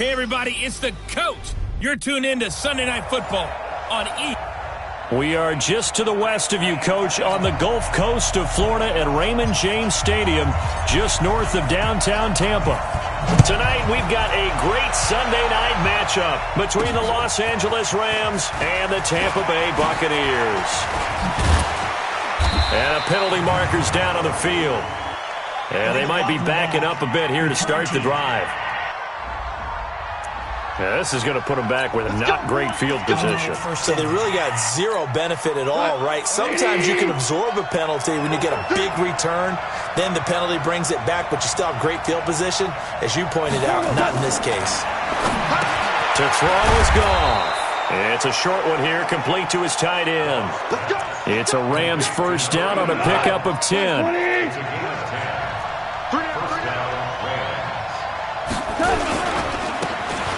Hey, everybody, it's the coach. You're tuned in to Sunday Night Football on E! We are just to the west of you, Coach, on the Gulf Coast of Florida at Raymond James Stadium, just north of downtown Tampa. Tonight, we've got a great Sunday night matchup between the Los Angeles Rams and the Tampa Bay Buccaneers. And a penalty marker's down on the field. And they might be backing up a bit here to start the drive. Yeah, this is going to put them back with a not great field position. So they really got zero benefit at all, right? Sometimes you can absorb a penalty when you get a big return. Then the penalty brings it back, but you still have great field position. As you pointed out, not in this case. To throw is gone. It's a short one here, complete to his tight end. It's a Rams first down on a pickup of 10.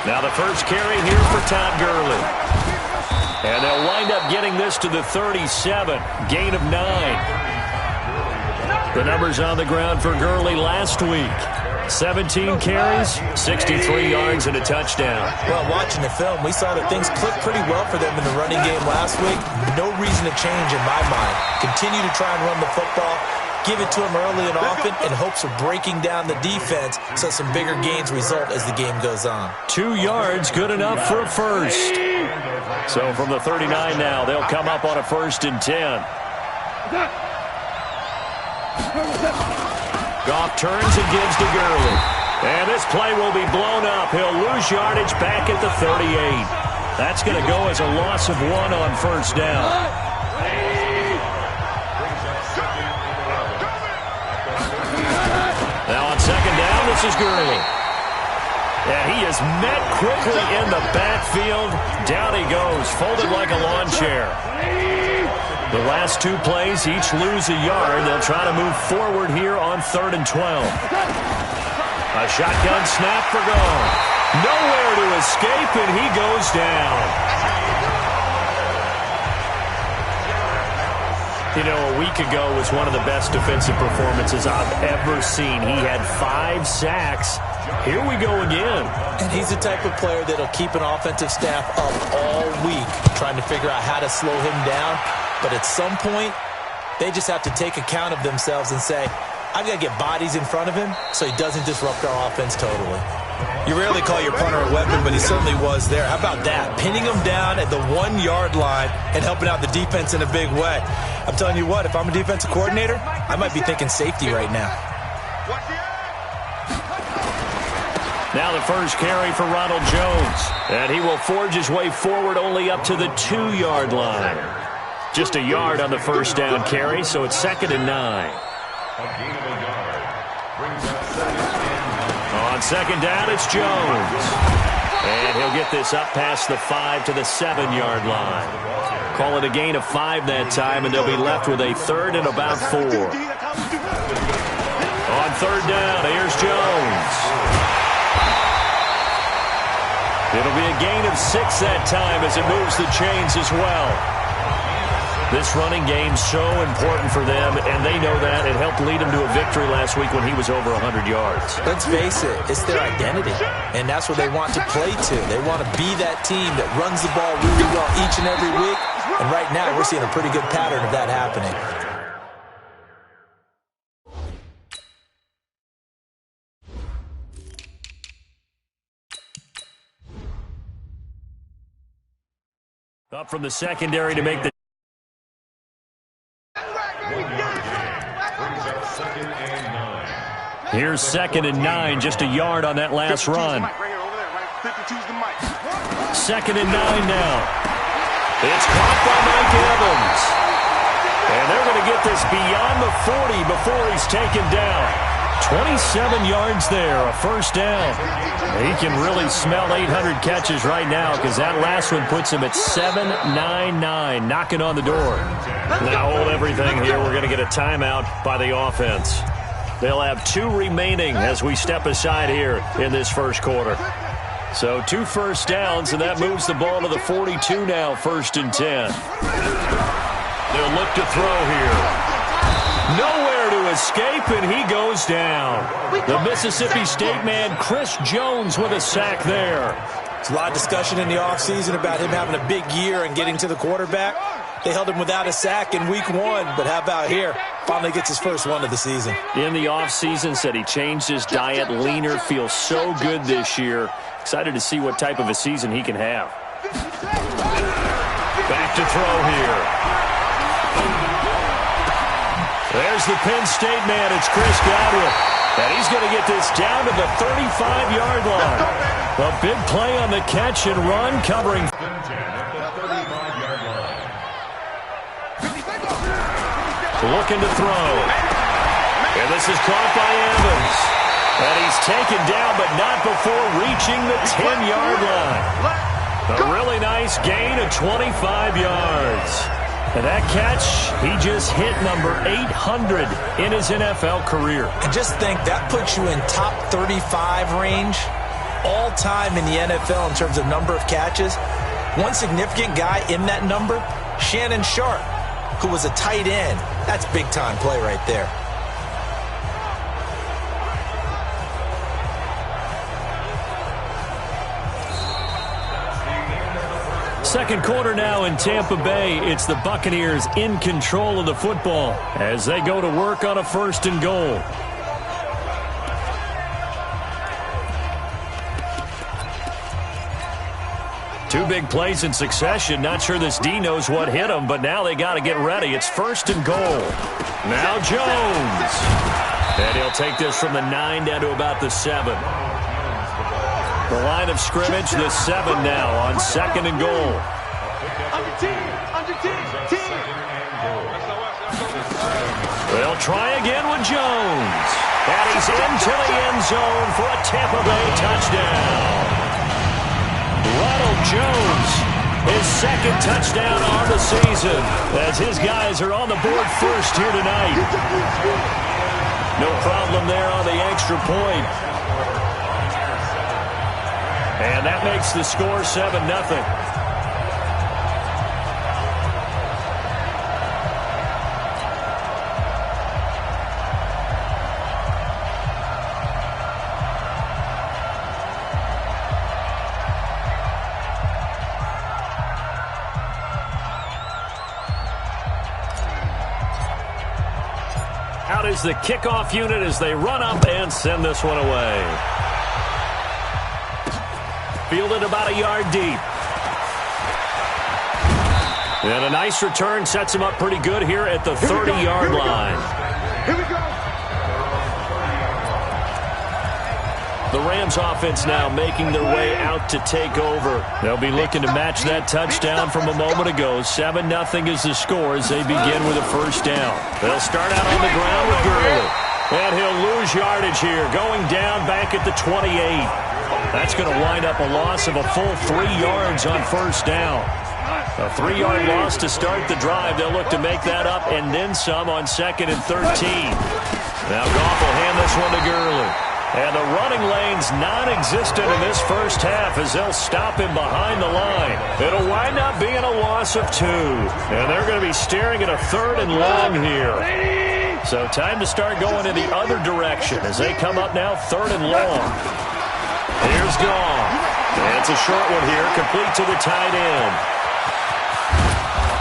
Now the first carry here for Todd Gurley. And they'll wind up getting this to the 37. Gain of 9. The numbers on the ground for Gurley last week. 17 carries, 63 yards, and a touchdown. Well, watching the film, we saw that things clicked pretty well for them in the running game last week. No reason to change in my mind. Continue to try and run the football. Give it to him early and often in hopes of breaking down the defense so some bigger gains result as the game goes on. 2 yards, good enough for a first. So from the 39 now, they'll come up on a 1st and 10. Goff turns and gives to Gurley. And this play will be blown up. He'll lose yardage back at the 38. That's going to go as a loss of 1 on 1st down. Now on 2nd down, this is Gurley. And he is met quickly in the backfield. Down he goes, folded like a lawn chair. The last 2 plays, each lose a yard. They'll try to move forward here on 3rd and 12. A shotgun snap for Gone. Nowhere to escape, and he goes down. You know, a week ago was one of the best defensive performances I've ever seen. He had 5 sacks. Here we go again. And he's the type of player that'll keep an offensive staff up all week trying to figure out how to slow him down. But at some point, they just have to take account of themselves and say, I've got to get bodies in front of him so he doesn't disrupt our offense totally. You rarely call your punter a weapon, but he certainly was there. How about that? Pinning him down at the 1-yard line and helping out the defense in a big way. I'm telling you what, if I'm a defensive coordinator, I might be thinking safety right now. Now the first carry for Ronald Jones. And he will forge his way forward only up to the 2-yard line. Just a yard on the first down carry, so it's 2nd and 9. On 2nd down, it's Jones. And he'll get this up past the 5 to the 7-yard line. Call it a gain of 5 that time, and they'll be left with a 3rd and about 4. On 3rd down, here's Jones. It'll be a gain of 6 that time as it moves the chains as well. This running game's so important for them, and they know that. It helped lead them to a victory last week when he was over 100 yards. Let's face it, it's their identity, and that's what they want to play to. They want to be that team that runs the ball really well each and every week, and right now we're seeing a pretty good pattern of that happening. Up from the secondary to make the Here's 2nd and 9, just a yard on that last run. 2nd and 9 now. It's caught by Mike Evans. And they're going to get this beyond the 40 before he's taken down. 27 yards there, a first down. He can really smell 800 catches right now because that last one puts him at 7-9-9, knocking on the door. Now hold everything here. We're going to get a timeout by the offense. They'll have 2 remaining as we step aside here in this first quarter. So 2 first downs, and that moves the ball to the 42 now, 1st and 10. They'll look to throw here. Nowhere to escape, and he goes down. The Mississippi State man, Chris Jones, with a sack there. There's a lot of discussion in the offseason about him having a big year and getting to the quarterback. They held him without a sack in week 1, but how about here? Finally gets his first one of the season. In the offseason, said he changed his diet, leaner, feels so good this year. Excited to see what type of a season he can have. Back to throw here. There's the Penn State man. It's Chris Godwin. And he's going to get this down to the 35-yard line. A big play on the catch and run, covering. Looking to throw. And this is caught by Evans. And he's taken down, but not before reaching the 10-yard line. A really nice gain of 25 yards. And that catch, he just hit number 800 in his NFL career. And just think, that puts you in top 35 range all time in the NFL in terms of number of catches. One significant guy in that number, Shannon Sharp, who was a tight end. That's big-time play right there. Second quarter now in Tampa Bay. It's the Buccaneers in control of the football as they go to work on a 1st and goal. Two big plays in succession. Not sure this D knows what hit him, but now they got to get ready. It's 1st and goal. Now Jones. And he'll take this from the 9 down to about the 7. The line of scrimmage, the 7 now on 2nd and goal. They'll try again with Jones. And he's into the end zone for a Tampa Bay touchdown. Ronald Jones, his 2nd touchdown on the season, as his guys are on the board first here tonight. No problem there on the extra point. And that makes the score 7-0. Out is the kickoff unit as they run up and send this one away. Fielded about a yard deep. And a nice return sets him up pretty good here at the 30-yard line. Here we go. The Rams offense now making their way out to take over. They'll be looking to match that touchdown from a moment ago. 7-0 is the score as they begin with a 1st down. They'll start out on the ground with Gurley. And he'll lose yardage here, going down back at the 28. That's going to wind up a loss of a full 3 yards on 1st down. A 3-yard loss to start the drive. They'll look to make that up and then some on 2nd and 13. Now Goff will hand this one to Gurley. And the running lane's non-existent in this 1st half as they'll stop him behind the line. It'll wind up being a loss of 2. And they're going to be staring at a 3rd and long here. So time to start going in the other direction as they come up now 3rd and long. Here's Goff. And it's a short one here, complete to the tight end.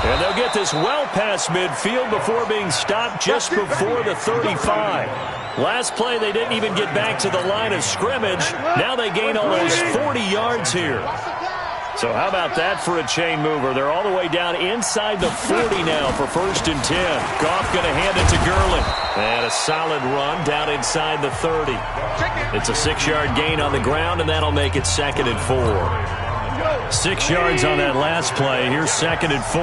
And they'll get this well past midfield before being stopped just before the 35. Last play, they didn't even get back to the line of scrimmage. Now they gain almost 40 yards here. So how about that for a chain mover? They're all the way down inside the 40 now for 1st and 10. Goff going to hand it to Gurley. And a solid run down inside the 30. It's a 6-yard gain on the ground, and that'll make it 2nd and 4. 6 yards on that last play. Here's 2nd and 4.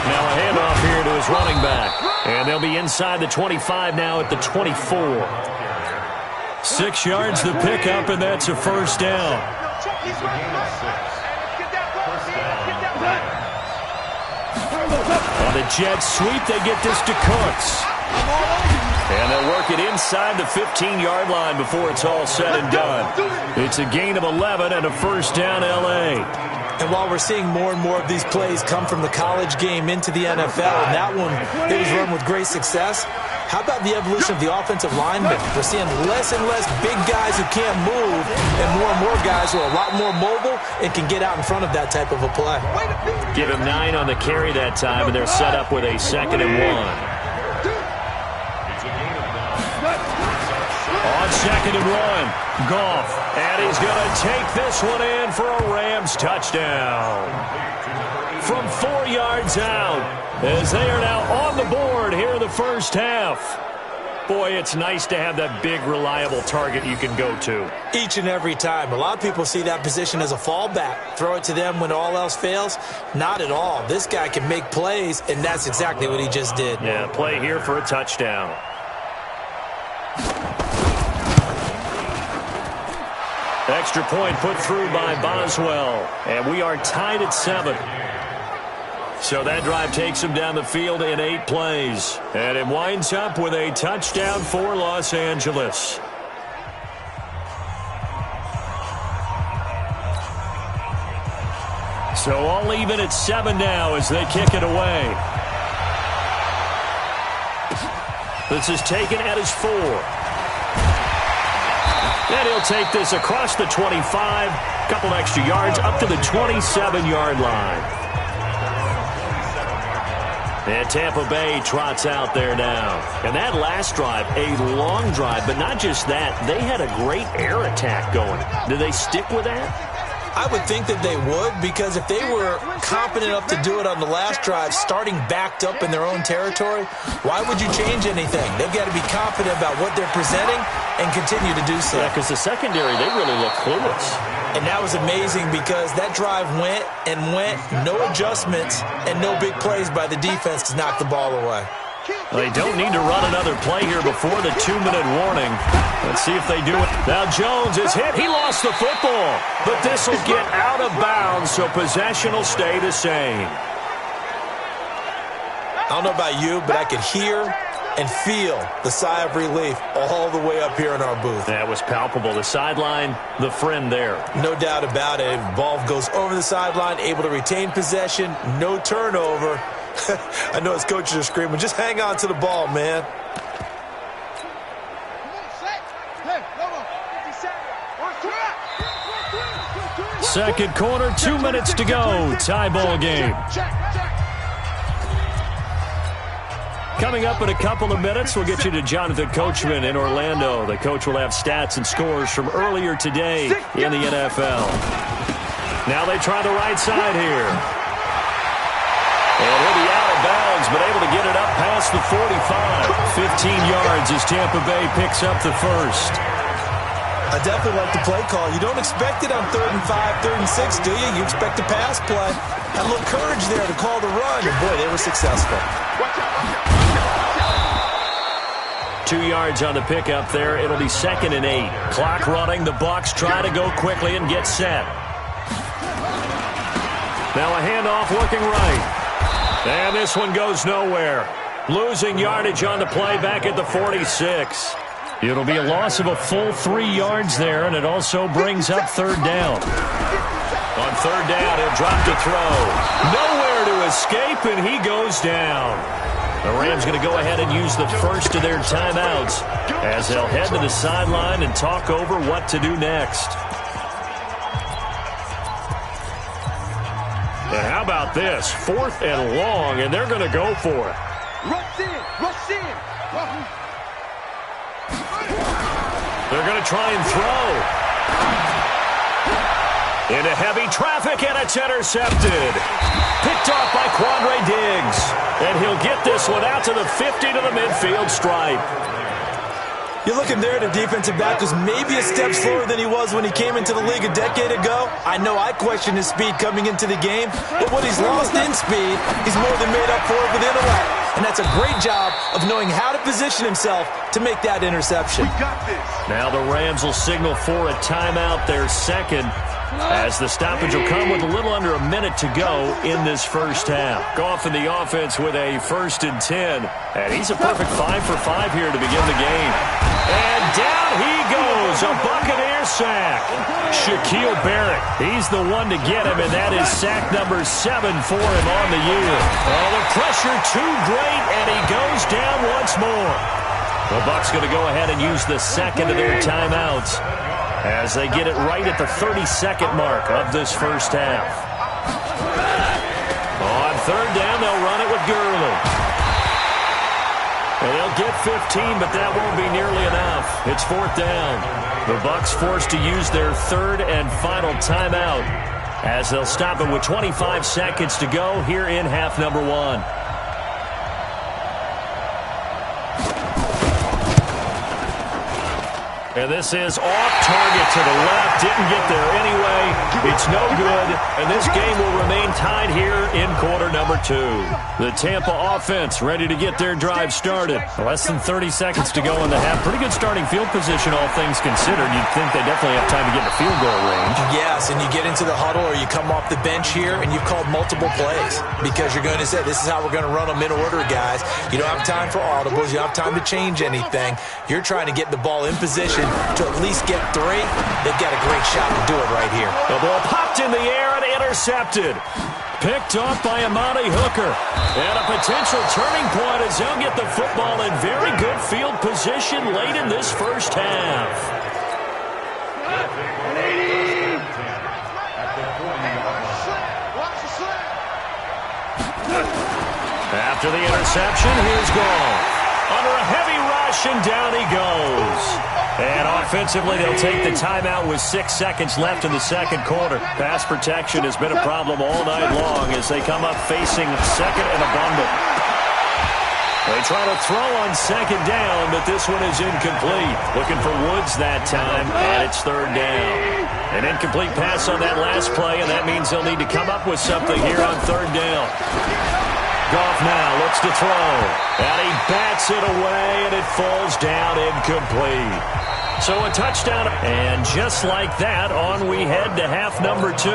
Now a handoff here to his running back. And they'll be inside the 25 now at the 24. 6 yards the pickup, and that's a 1st down. On the jet sweep, they get this to Cooks. And they'll work it inside the 15-yard line before it's all said and done. It's a gain of 11 and a 1st down, L.A. And while we're seeing more and more of these plays come from the college game into the NFL, and that one, it was run with great success, how about the evolution of the offensive linemen? We're seeing less and less big guys who can't move and more guys who are a lot more mobile and can get out in front of that type of a play. Give him 9 on the carry that time, and they're set up with a 2nd and 1. On 2nd and 1, Goff, and he's going to take this one in for a Rams touchdown. From 4 yards out, as they are now on the board here in the first half. Boy, it's nice to have that big, reliable target you can go to. Each and every time. A lot of people see that position as a fallback. Throw it to them when all else fails. Not at all. This guy can make plays, and that's exactly what he just did. Yeah, play here for a touchdown. Extra point put through by Boswell, and we are tied at 7. So that drive takes him down the field in 8 plays, and it winds up with a touchdown for Los Angeles. So all even at 7 now as they kick it away. This is taken at his 4. And he'll take this across the 25, couple extra yards up to the 27-yard line. And Tampa Bay trots out there now. And that last drive, a long drive, but not just that. They had a great air attack going. Do they stick with that? I would think that they would, because if they were confident enough to do it on the last drive, starting backed up in their own territory, why would you change anything? They've got to be confident about what they're presenting and continue to do so. Yeah, because the secondary, they really look clueless. And that was amazing because that drive went and went, no adjustments, and no big plays by the defense to knock the ball away. They don't need to run another play here before the 2-minute warning. Let's see if they do it. Now Jones is hit. He lost the football. But this will get out of bounds, so possession will stay the same. I don't know about you, but I could hear and feel the sigh of relief all the way up here in our booth. That was palpable. The sideline, the friend there. No doubt about it. Ball goes over the sideline, able to retain possession, no turnover. I know his coaches are screaming, just hang on to the ball, man. Second quarter, 2 minutes to go. Tie ball game. Coming up in a couple of minutes, we'll get you to Jonathan Coachman in Orlando. The coach will have stats and scores from earlier today in the NFL. Now they try the right side here. And he'll be out of bounds, but able to get it up past the 45. 15 yards as Tampa Bay picks up the first. I definitely like the play call. You don't expect it on 3rd and 5, 3rd and 6, do you? You expect a pass play. Had a little courage there to call the run, and boy, they were successful. 2 yards on the pickup there. It'll be 2nd and 8. Clock running. The Bucs try to go quickly and get set. Now a handoff looking right. And this one goes nowhere. Losing yardage on the play back at the 46. It'll be a loss of a full 3 yards there, and it also brings up 3rd down. On 3rd down, he'll drop to throw. Nowhere to escape, and he goes down. The Rams going to go ahead and use the first of their timeouts as they'll head to the sideline and talk over what to do next. And how about this? 4th and long, and they're going to go for it. Rush in, rush in. They're going to try and throw. Into heavy traffic, and it's intercepted. Picked off by Quandre Diggs. And he'll get this one out to the 50 to the midfield stripe. You're looking there at a defensive back who's maybe a step slower than he was when he came into the league a decade ago. I know I questioned his speed coming into the game, but what he's lost in speed, he's more than made up for it with intellect. And that's a great job of knowing how to position himself to make that interception. We got this. Now the Rams will signal for a timeout, their second, as the stoppage will come with a little under a minute to go in this first half. Goff in the offense with a 1st and 10. And he's a perfect 5 for 5 here to begin the game. And down he goes. A Buccaneers sack. Shaquille Barrett, he's the one to get him, and that is sack number 7 for him on the year. Oh, the pressure too great, and he goes down once more. The Bucs going to go ahead and use the second of their timeouts as they get it right at the 32nd mark of this first half. On third down, they'll run it with Gurley. And they'll get 15, but that won't be nearly enough. It's fourth down. The Bucs forced to use their third and final timeout as they'll stop it with 25 seconds to go here in half number 1. And this is off target to the left. Didn't get there anyway. It's no good. And this game will remain tied here in quarter number 2. The Tampa offense ready to get their drive started. Less than 30 seconds to go in the half. Pretty good starting field position, all things considered. You'd think they definitely have time to get in the field goal range. Yes, and you get into the huddle or you come off the bench here and you've called multiple plays because you're going to say, this is how we're going to run them in order, guys. You don't have time for audibles. You don't have time to change anything. You're trying to get the ball in position to at least get 3. They've got a great shot to do it right here. The ball popped in the air and intercepted. Picked off by Amani Hooker. And a potential turning point as they'll get the football in very good field position late in this first half. After the interception, here's Goff. Under a heavy rush, and down he goes. And offensively, they'll take the timeout with 6 seconds left in the second quarter. Pass protection has been a problem all night long as they come up facing second and abundant. They try to throw on second down, but this one is incomplete. Looking for Woods that time, and it's third down. An incomplete pass on that last play, and that means they'll need to come up with something here on third down. Goff now looks to throw, and he bats it away, and it falls down incomplete. So a touchdown, and just like that, on we head to half number 2.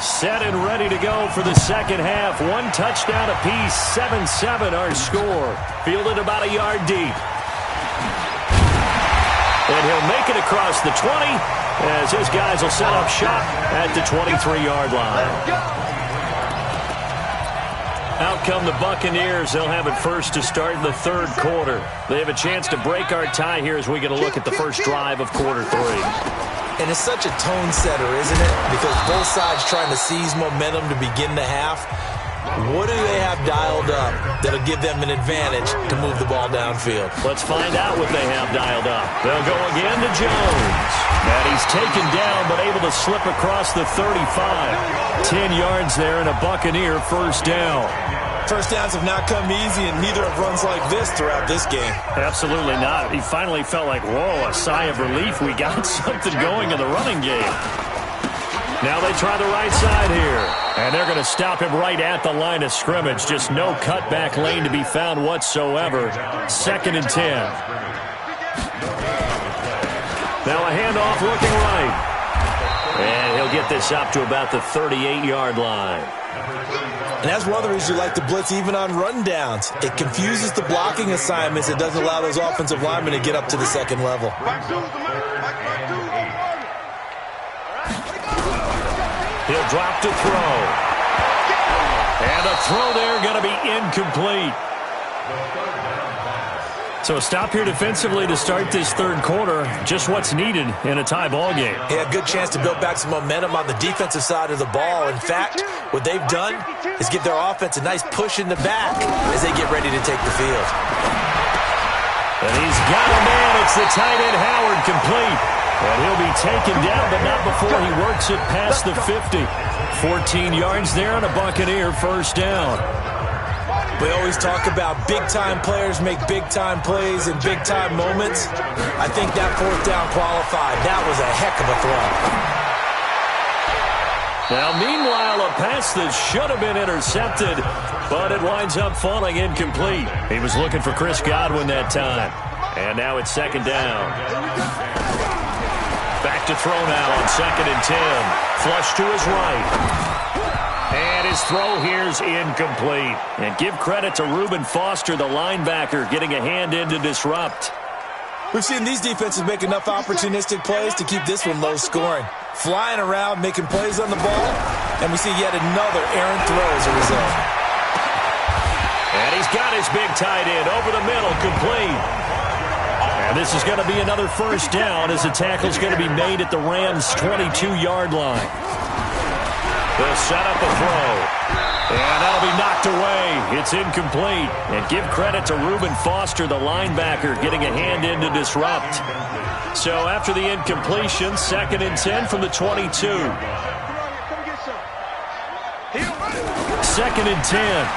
Set and ready to go for the second half. 1 touchdown apiece, 7-7 our score. Fielded about a yard deep. And he'll make it across the 20 as his guys will set up shop at the 23-yard line. Out come the Buccaneers. They'll have it first to start in the third quarter. They have a chance to break our tie here as we get a look at the first drive of quarter 3. And it's such a tone setter, isn't it? Because both sides trying to seize momentum to begin the half. What do they have dialed up that'll give them an advantage to move the ball downfield? Let's find out what they have dialed up. They'll go again to Jones. And he's taken down but able to slip across the 35. 10 yards there and a Buccaneer first down. First downs have not come easy, and neither have runs like this throughout this game. Absolutely not. He finally felt like, whoa, a sigh of relief. We got something going in the running game. Now they try the right side here. And they're going to stop him right at the line of scrimmage. Just no cutback lane to be found whatsoever. 2nd and 10. Now a handoff looking right. And he'll get this up to about the 38-yard line. And that's one of the reasons you like to blitz even on rundowns. It confuses the blocking assignments. It doesn't allow those offensive linemen to get up to the second level. He'll drop to throw. And a throw there going to be incomplete. So a stop here defensively to start this third quarter. Just what's needed in a tie ball game. Yeah, good chance to build back some momentum on the defensive side of the ball. In fact, what they've done is give their offense a nice push in the back as they get ready to take the field. And he's got a man. It's the tight end Howard, complete. And he'll be taken down, but not before he works it past the 50. 14 yards there and a Buccaneer first down. We always talk about big-time players make big-time plays in big-time moments. I think that fourth down qualified. That was a heck of a throw. Now, meanwhile, a pass that should have been intercepted, but it winds up falling incomplete. He was looking for Chris Godwin that time. And now it's second down. Back to throw now on 2nd and 10. Flush to his right. And his throw here's incomplete. And give credit to Reuben Foster, the linebacker, getting a hand in to disrupt. We've seen these defenses make enough opportunistic plays to keep this one low scoring. Flying around, making plays on the ball, and we see yet another errant throw as a result. And he's got his big tight end over the middle, complete. And this is going to be another first down as the tackle's going to be made at the Rams' 22-yard line. They'll set up a throw. And that'll be knocked away. It's incomplete. And give credit to Reuben Foster, the linebacker, getting a hand in to disrupt. So after the incompletion, 2nd and 10 from the 22. 2nd and 10.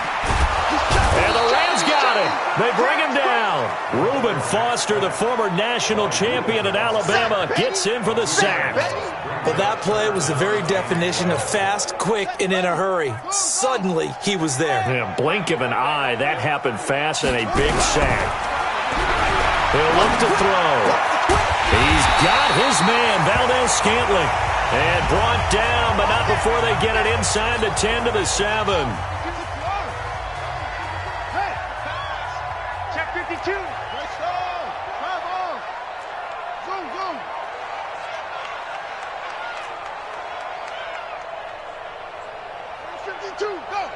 And the Rams got him. They bring him down. Reuben Foster, the former national champion at Alabama, gets in for the sack. Well, that play was the very definition of fast, quick, and in a hurry. Suddenly, he was there. In a blink of an eye, that happened fast and a big sack. He'll look to throw. He's got his man, Valdez-Scantling. And brought down, but not before they get it inside the 10 to the 7. Check 52. Let's go. Bravo. Zoom, zoom. Go.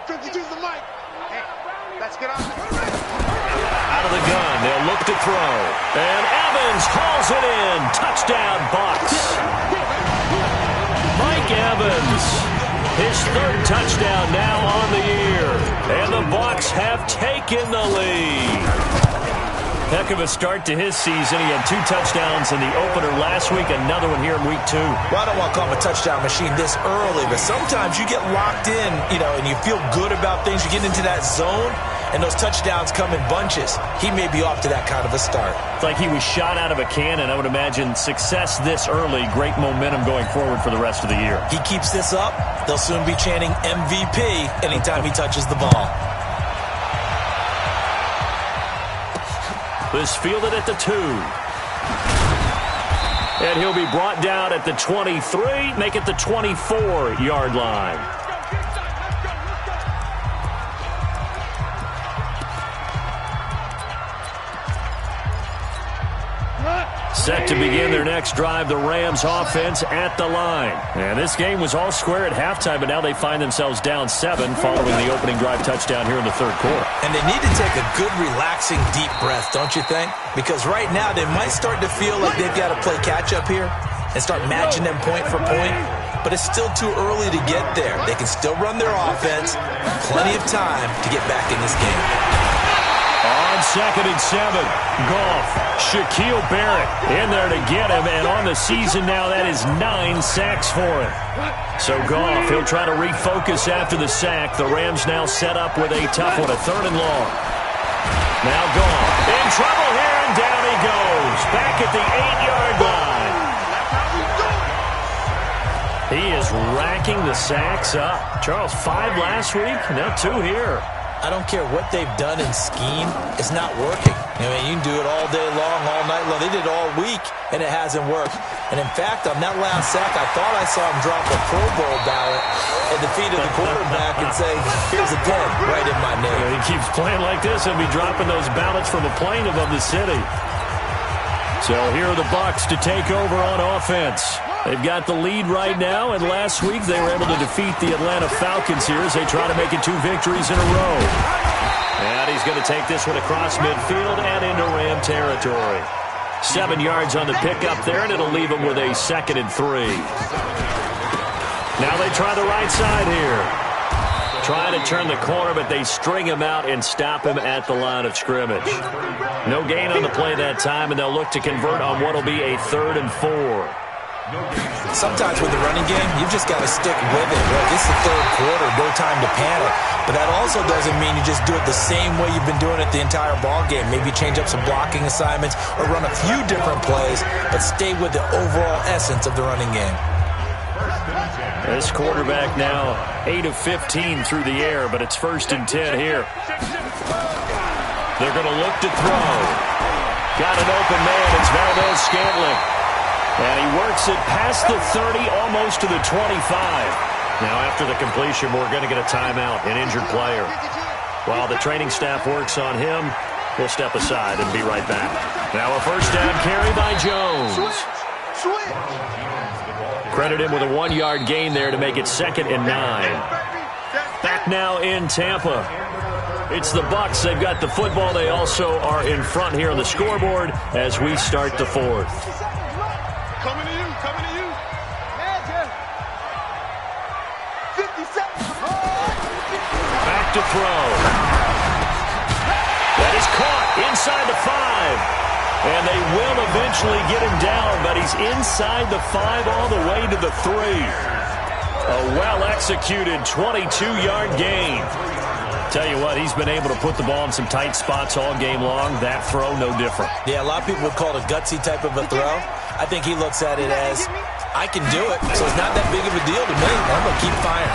52 is the mic. Hey, let's get on. Out of the gun, they'll look to throw. And Evans hauls it in. Touchdown, Bucs. Mike Evans, his 3rd touchdown now on the year. And the Bucs have taken the lead. Heck of a start to his season. He had 2 touchdowns in the opener last week, another one here in week 2. Well, I don't want to call him a touchdown machine this early, but sometimes you get locked in, and you feel good about things. You get into that zone, and those touchdowns come in bunches. He may be off to that kind of a start. It's like he was shot out of a cannon. I would imagine success this early, great momentum going forward for the rest of the year. He keeps this up, they'll soon be chanting MVP anytime he touches the ball. This fielded at the 2. And he'll be brought down at the 23, make it the 24-yard line. Set to begin their next drive, the Rams offense at the line. And this game was all square at halftime, but now they find themselves down 7 following the opening drive touchdown here in the 3rd quarter. And they need to take a good, relaxing, deep breath, don't you think? Because right now they might start to feel like they've got to play catch-up here and start matching them point for point. But it's still too early to get there. They can still run their offense. Plenty of time to get back in this game. On 2nd and 7, Goff, Shaquille Barrett in there to get him, and on the season now, that is 9 sacks for him. So Goff, he'll try to refocus after the sack. The Rams now set up with a tough one, a 3rd and long. Now Goff in trouble here, and down he goes, back at the 8-yard line. He is racking the sacks up. Charles, 5 last week, now 2 here. I don't care what they've done in scheme. It's not working. You can do it all day long, all night long. They did it all week, and it hasn't worked. And, in fact, on that last sack, I thought I saw him drop a Pro Bowl ballot at the feet of the quarterback and say, here's a pen right in my name. He keeps playing like this and be dropping those ballots from a plane above the city. So here are the Bucs to take over on offense. They've got the lead right now, and last week they were able to defeat the Atlanta Falcons here as they try to make it 2 victories in a row. And he's going to take this one across midfield and into Ram territory. 7 yards on the pickup there, and it'll leave him with a 2nd and 3. Now they try the right side here. Trying to turn the corner, but they string him out and stop him at the line of scrimmage. No gain on the play that time, and they'll look to convert on what will be a 3rd and 4. Sometimes with the running game, you've just got to stick with it. Look, it's the 3rd quarter, no time to panic. But that also doesn't mean you just do it the same way you've been doing it the entire ball game. Maybe change up some blocking assignments or run a few different plays, but stay with the overall essence of the running game. This quarterback now 8 of 15 through the air, but it's 1st and 10 here. They're going to look to throw. Got an open man. It's Valdez-Scantling. And he works it past the 30, almost to the 25. Now, after the completion, we're going to get a timeout, an injured player. While the training staff works on him, We'll step aside and be right back. Now a first down carry by Jones. Credit him with a 1-yard gain there to make it 2nd and 9. Back now in Tampa. It's the Bucs. They've got the football. They also are in front here on the scoreboard as we start the 4th. Coming to you, coming to you. 50 seconds. Back to throw. That is caught inside the 5. And they will eventually get him down, but he's inside the 5 all the way to the 3. A well-executed 22-yard gain. Tell you what, he's been able to put the ball in some tight spots all game long. That throw, no different. Yeah, a lot of people would call it a gutsy type of a throw. I think he looks at it as, I can do it, so it's not that big of a deal to me. I'm going to keep firing.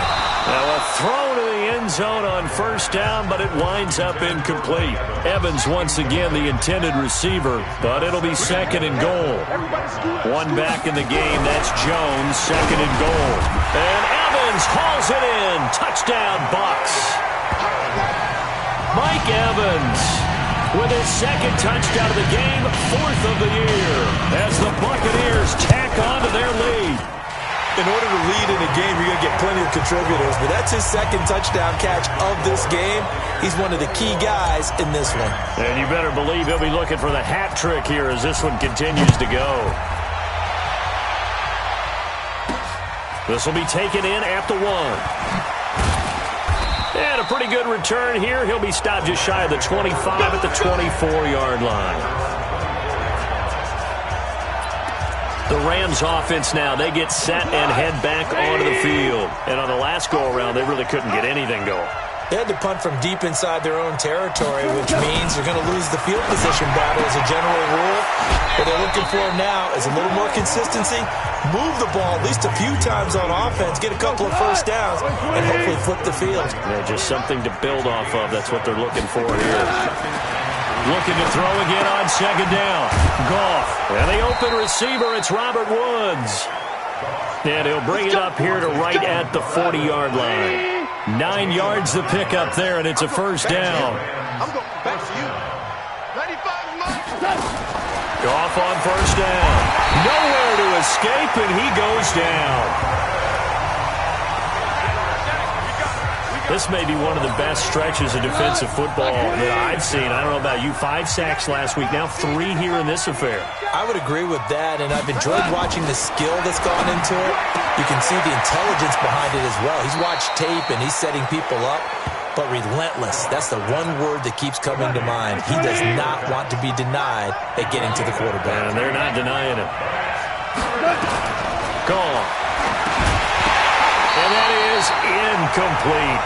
Now a throw to the end zone on first down, but it winds up incomplete. Evans once again the intended receiver, but it'll be 2nd and goal. One back in the game, that's Jones, 2nd and goal. And Evans hauls it in. Touchdown, Bucs. Mike Evans with his 2nd touchdown of the game, 4th of the year, as the Buccaneers tack on to their lead. In order to lead in a game, you're going to get plenty of contributors, but that's his 2nd touchdown catch of this game. He's one of the key guys in this one. And you better believe he'll be looking for the hat trick here as this one continues to go. This will be taken in at the 1. And a pretty good return here. He'll be stopped just shy of the 25 at the 24-yard line. The Rams offense now, they get set and head back onto the field. And on the last go-around, they really couldn't get anything going. They had to punt from deep inside their own territory, which means they're going to lose the field position battle as a general rule. What they're looking for now is a little more consistency, move the ball at least a few times on offense, get a couple of first downs, and hopefully flip the field. Yeah, just something to build off of. That's what they're looking for here. Looking to throw again on 2nd down. Goff. And the open receiver, it's Robert Woods. And he'll bring it up here to right at the 40-yard line. 9 yards to pick up there, and it's a first down. I'm going back to you. 95 miles. Goff on first down. Nowhere to escape, and he goes down. This may be one of the best stretches of defensive football that I've seen. I don't know about you. 5 sacks last week. Now 3 here in this affair. I would agree with that, and I've enjoyed watching the skill that's gone into it. You can see the intelligence behind it as well. He's watched tape, and he's setting people up. But relentless, that's the one word that keeps coming to mind. He does not want to be denied at getting to the quarterback. And they're not denying it. Gone. And that is incomplete.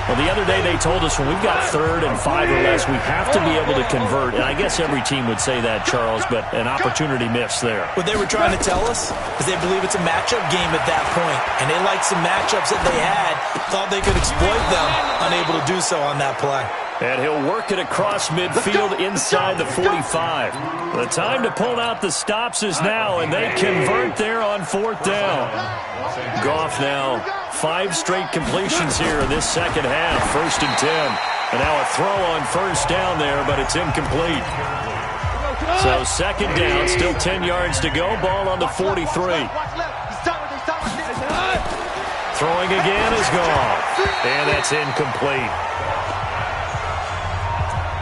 Well, the other day they told us when we've got 3rd and 5 or less, we have to be able to convert. And I guess every team would say that, Charles, but an opportunity missed there. What they were trying to tell us is they believe it's a matchup game at that point. And they liked some matchups that they had, thought they could exploit them, unable to do so on that play. And he'll work it across midfield inside the 45. The time to pull out the stops is now, and they convert there on 4th down. Goff now, 5 straight completions here in this second half, 1st and 10. And now a throw on first down there, but it's incomplete. So 2nd down, still 10 yards to go, ball on the 43. Throwing again is Goff, and that's incomplete.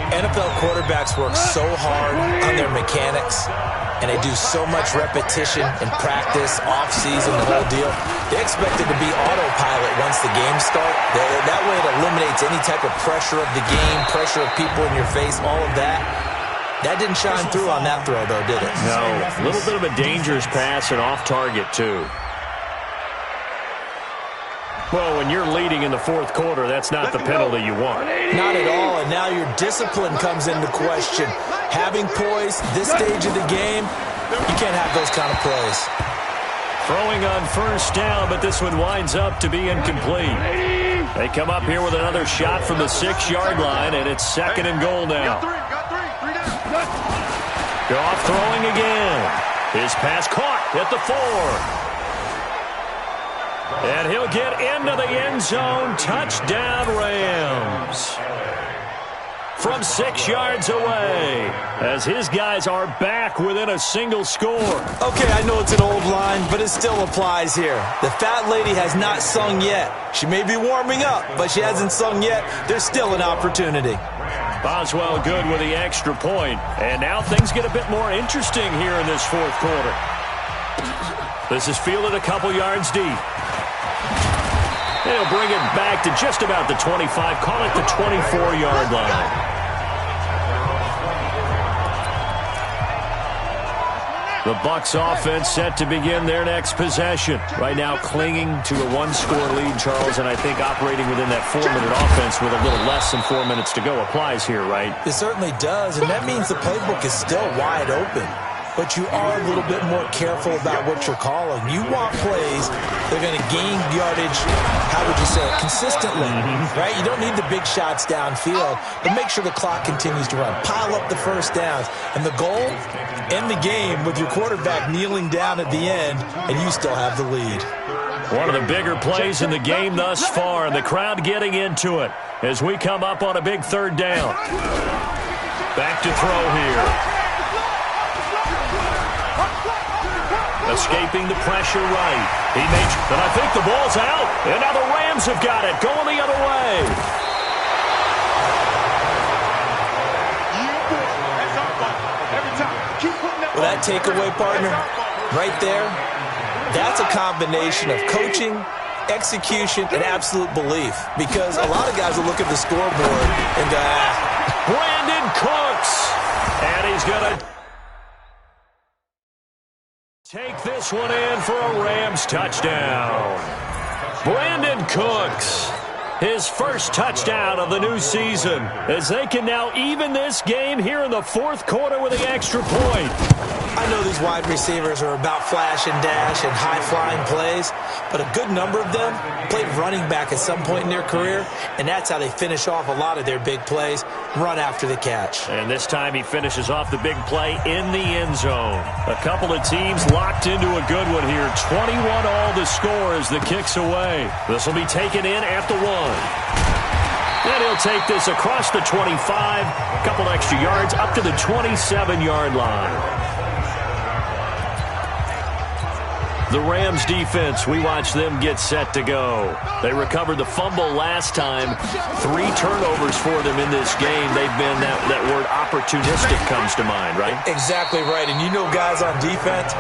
NFL quarterbacks work so hard on their mechanics, and they do so much repetition and practice, off-season, the whole deal. They expect it to be autopilot once the games start. That way it eliminates any type of pressure of the game, pressure of people in your face, all of that. That didn't shine through on that throw, though, did it? No, a little bit of a dangerous pass and off target, too. Well, when you're leading in the 4th quarter, that's not the penalty you want. Not at all, and now your discipline comes into question. Having poise this stage of the game, you can't have those kind of plays. Throwing on first down, but this one winds up to be incomplete. They come up here with another shot from the 6-yard line, and it's 2nd and goal now. Goff throwing again. His pass caught at the 4. And he'll get into the end zone. Touchdown, Rams. From 6 yards away, as his guys are back within a single score. Okay, I know it's an old line, but it still applies here. The fat lady has not sung yet. She may be warming up, but she hasn't sung yet. There's still an opportunity. Boswell good with the extra point. And now things get a bit more interesting here in this fourth quarter. This is fielded a couple yards deep. They'll bring it back to just about the 25. Call it the 24-yard line. The Bucs offense set to begin their next possession. Right now clinging to a one-score lead, Charles, and I think operating within that 4-minute offense with a little less than 4 minutes to go applies here, right? It certainly does, and that means the playbook is still wide open. But you are a little bit more careful about what you're calling. You want plays that are going to gain yardage, how would you say it, consistently, right? You don't need the big shots downfield, but make sure the clock continues to run. Pile up the first downs. And the goal, end the game with your quarterback kneeling down at the end, and you still have the lead. One of the bigger plays in the game thus far, and the crowd getting into it as we come up on a big third down. Back to throw here. Escaping the pressure right. He makes, but I think the ball's out. And now the Rams have got it. Going the other way. Well, that takeaway, partner, right there, that's a combination of coaching, execution, and absolute belief. Because a lot of guys will look at the scoreboard and go, Brandon Cooks. And he's going to take this one in for a Rams touchdown. Brandon Cooks, his first touchdown of the new season, as they can now even this game here in the fourth quarter with the extra point. I know these wide receivers are about flash and dash and high-flying plays, but a good number of them played running back at some point in their career, and that's how they finish off a lot of their big plays, run after the catch. And this time he finishes off the big play in the end zone. A couple of teams locked into a good one here. 21 all the score as the kick's away. This will be taken in at the 1. And he'll take this across the 25, a couple extra yards up to the 27-yard line. The Rams defense, we watch them get set to go. They recovered the fumble last time. 3 turnovers for them in this game. They've been, that word opportunistic comes to mind, right? Exactly right. And you know guys on defense,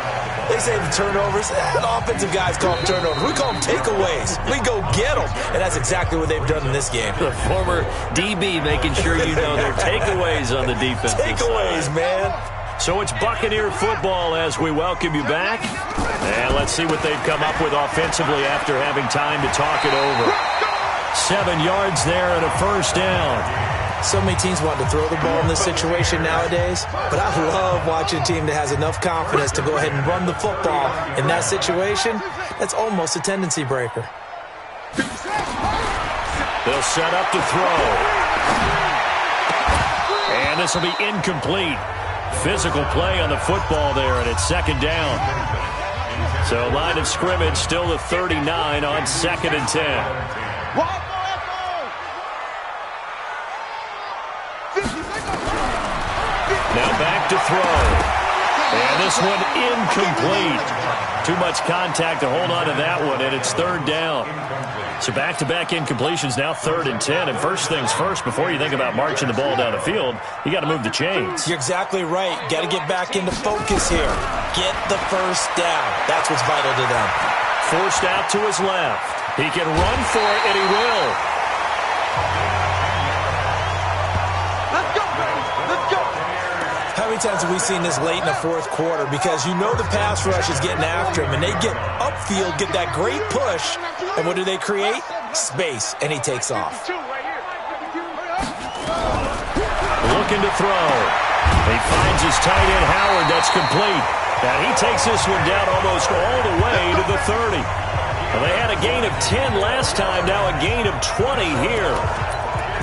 they say the turnovers, the offensive guys call them turnovers. We call them takeaways. We go get them. And that's exactly what they've done in this game. The former DB making sure you know their takeaways on the defense. Takeaways, man. So it's Buccaneer football as we welcome you back. And let's see what they've come up with offensively after having time to talk it over. 7 yards there and a first down. So many teams want to throw the ball in this situation nowadays, but I love watching a team that has enough confidence to go ahead and run the football in that situation. That's almost a tendency breaker. They'll set up to throw. And this will be incomplete. Physical play on the football there, and it's second down. So line of scrimmage still the 39 on 2nd and 10. Now back to throw. And this one incomplete. Too much contact to hold on to that one, and it's third down. So back-to-back incompletions, now 3rd and 10. And first things first, before you think about marching the ball down the field, you got to move the chains. You're exactly right. Got to get back into focus here. Get the first down. That's what's vital to them. Forced out to his left. He can run for it, and he will. Let's go, baby. Let's go. How many times have we seen this late in the fourth quarter? Because you know the pass rush is getting after him, and they get upfield, get that great push, and what do they create? Space, and he takes off. Looking to throw. He finds his tight end, Howard. That's complete. And he takes this one down almost all the way to the 30. Well, they had a gain of 10 last time, now a gain of 20 here.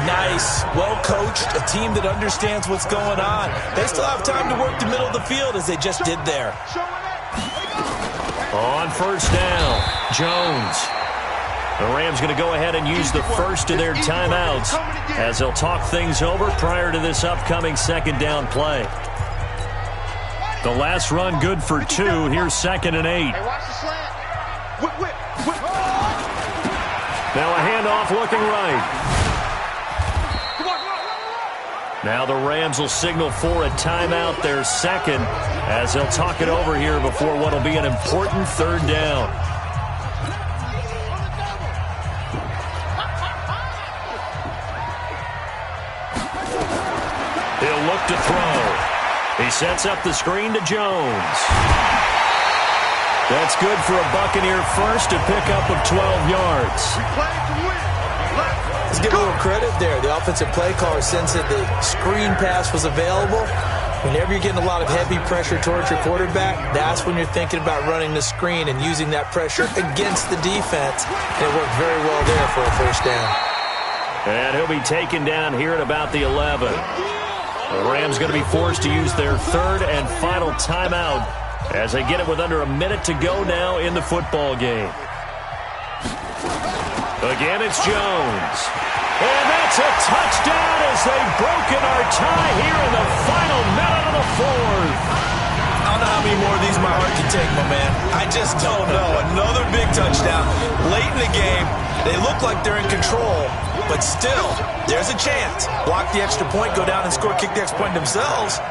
Nice, well-coached, a team that understands what's going on. They still have time to work the middle of the field as they just did there. On first down, Jones. The Rams going to go ahead and use the first of their timeouts as they'll talk things over prior to this upcoming second down play. The last run good for 2. Here's 2nd and 8. Hey, watch the slant. Whip. Now a handoff looking right. Now the Rams will signal for a timeout, their second, as they'll talk it over here before what will be an important third down. He'll look to throw. He sets up the screen to Jones. That's good for a Buccaneer first, a pickup of 12 yards. Let's give a little credit there. The offensive play caller sensed that the screen pass was available. Whenever you're getting a lot of heavy pressure towards your quarterback, that's when you're thinking about running the screen and using that pressure against the defense. And it worked very well there for a first down. And he'll be taken down here at about the 11. The Rams going to be forced to use their third and final timeout as they get it with under a minute to go now in the football game. Again, it's Jones. And that's a touchdown as they've broken our tie here in the final minute of the fourth. I don't know how many more of these my heart can take, my man. I just don't know. Another big touchdown. Late in the game, they look like they're in control, but still, there's a chance. Block the extra point, go down and score, kick the extra point themselves.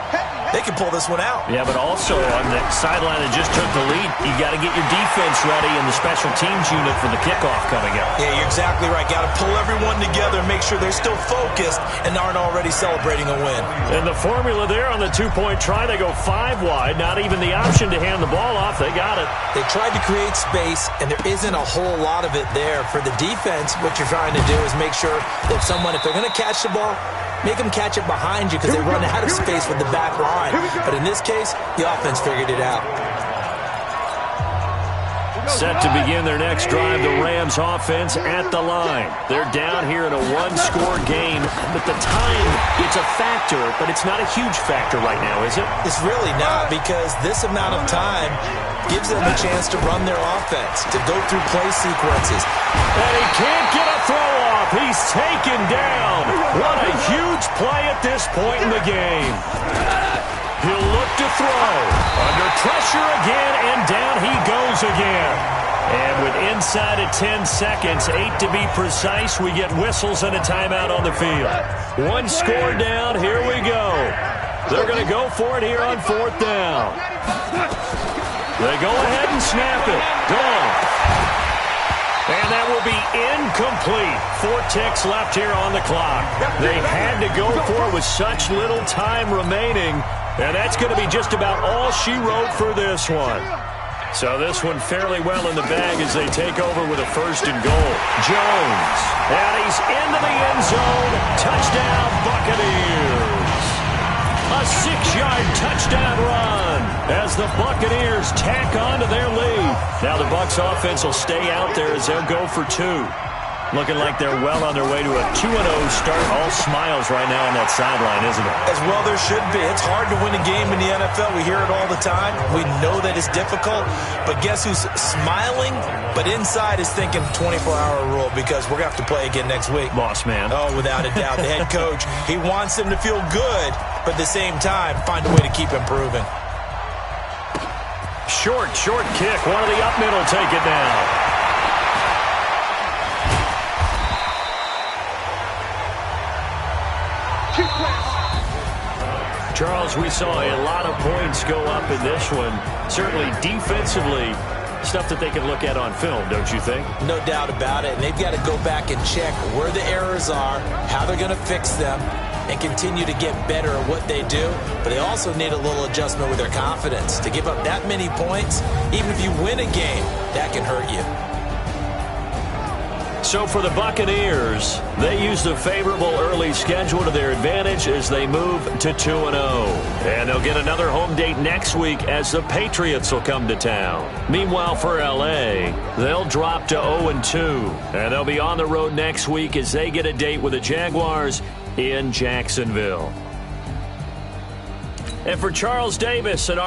They can pull this one out. Yeah, but also on the sideline that just took the lead, you got to get your defense ready and the special teams unit for the kickoff coming up. Yeah, you're exactly right. Got to pull everyone together and make sure they're still focused and aren't already celebrating a win. And the formula there on the two-point try, they go 5 wide. Not even the option to hand the ball off. They got it. They tried to create space, and there isn't a whole lot of it there. For the defense, what you're trying to do is make sure that someone, if they're going to catch the ball, make them catch it behind you because they run out of space with the back line. But in this case, the offense figured it out. Set to begin their next drive, the Rams offense at the line. They're down here in a one-score game, but the time, it's a factor, but it's not a huge factor right now, is it? It's really not, because this amount of time gives them a chance to run their offense, to go through play sequences. And he can't get a throw off. He's taken down. What a huge play at this point in the game. He'll look to throw. Under pressure again, and down he goes again. And with inside of 10 seconds, 8 to be precise, we get whistles and a timeout on the field. One score down, here we go. They're going to go for it here on 4th down. They go ahead and snap it. Gone. And that will be incomplete. 4 ticks left here on the clock. They had to go for it with such little time remaining. And that's going to be just about all she wrote for this one. So this one fairly well in the bag as they take over with a 1st and goal. Jones. And he's into the end zone. Touchdown, Buccaneers. A 6-yard touchdown run as the Buccaneers tack on to their lead. Now the Bucs offense will stay out there as they'll go for 2. Looking like they're well on their way to a 2-0 start. All smiles right now on that sideline, isn't it? As well there should be. It's hard to win a game in the NFL. We hear it all the time. We know that it's difficult. But guess who's smiling, but inside is thinking 24-hour rule, because we're going to have to play again next week. Boss man. Oh, without a doubt. The head coach, he wants them to feel good, but at the same time, find a way to keep improving. Short kick. One of the up middle take it down. Charles, we saw a lot of points go up in this one. Certainly defensively, stuff that they can look at on film, don't you think? No doubt about it. And they've got to go back and check where the errors are, how they're going to fix them, and continue to get better at what they do. But they also need a little adjustment with their confidence. To give up that many points, even if you win a game, that can hurt you. So for the Buccaneers, they use the favorable early schedule to their advantage as they move to 2-0. And they'll get another home date next week as the Patriots will come to town. Meanwhile, for L.A., they'll drop to 0-2. And they'll be on the road next week as they get a date with the Jaguars in Jacksonville. And for Charles Davis and our